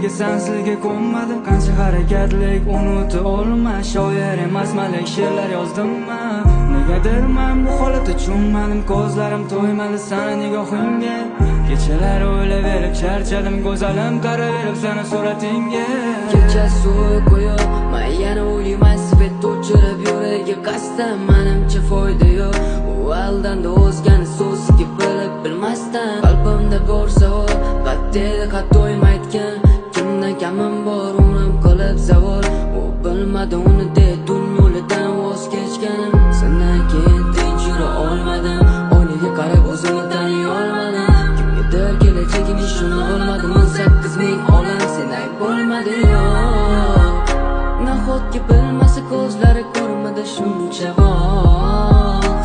nega sensizga ko'nmadim? Qancha harakatlik unuta olma, shoir emasman, she'rlar yozdimmi? Negadir men bu holatda tushunmadim, ko'zlarim to'ymadi sana nigohingga. Kechalar o'ylaverib charchadim, go'zalim qaraverib sana suratingga. Kecha suv qo'yib, men yana o'ylayman, svet o'chirib yuragiga qasdam, menimcha foyda yo'q. U aldandi o'zgani so'zga bilmasdan, qalbimda bor savol, batteria xatoyim aytgan. Kimdan kamim bor, umrim qilib zavol. U bilmadi uni de dunyodan voz kechganim. Sendan keyin tinch yura olmadim, oynaga qarab o'zimni taniy olmadim. Kimgadir kelajagimni shuni olmadim, 18 ming olam senday bo'lmadi yo'q. Nahotki bilmasa ko'zlari ko'rmadi shuncha vaqt.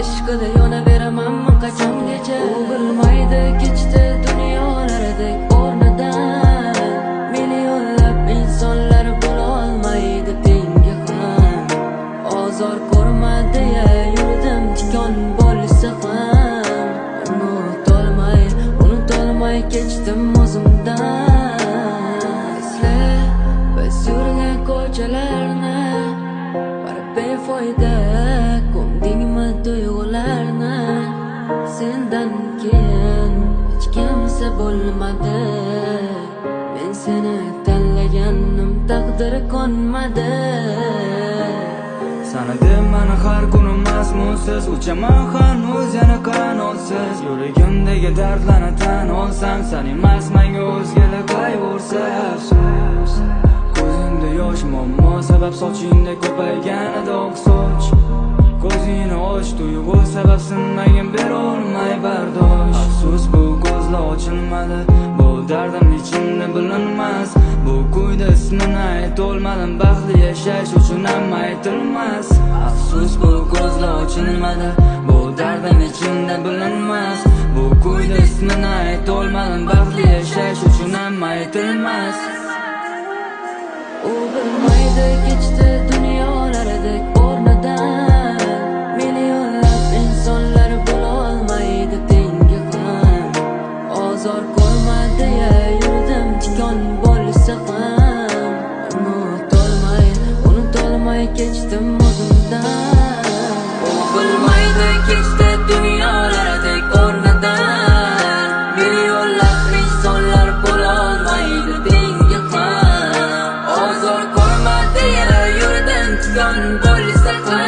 Ishqida yonaveramanmi qachongacha? U bilmaydi kechdi dunyolardek o'rnidan. Millionlab insonlar bo'la olmaydi tengi ham. Ozor ko'rmadi ya yurdim tikon bo'lsa ham. Unutolmay kechdim o'zimdan. Esla biz yurgan ko'chalarni, bir befoyda ko'mdingmi tuyg'ularni? Sendan keyin hech kimsa bo'lmadi, men seni tanlaganim taqdir qonmadi. Sana deb meni har kunim mazmunsiz, uchaman hanuz yana qanotsiz. Yuragimdagi dardlarni tan olsam, sen emas menga o'zgalar qayg'ursa. Ko'zingda yosh muammo sabab, sochingda ko'paygan oq soch. Ko'zingni och, tuyg'u sabab sinmagan, berolmay bardosh. Afsus bu ko'zlar ochilmadi, bu dardim ichimda bilinmas. Bu kuyda ismini aytolmadim, baxtli yashash uchun ham aytilmas. Afsus bu ko'zlar ochilmadi, bu dardim ichimda bilinmas. Bu kuyda ismini aytolmadim, baxtli yashash uchun ham aytilmas. U bilmaydi kechdi dunyolardek o'rnidan. Millionlab insonlar bo'la olmaydi tengi ham. Ozor ko'rmadi ya yurdim tikon bo'lsa ham. Unutolmay kechdim o'zimdan. U bilmaydi kechdi dunyolardek o'rnidan. Millionlab insonlar bo'la olmaydi tengi ham. Ozor ko'rmadi ya yurdim tikon bo'lsa ham.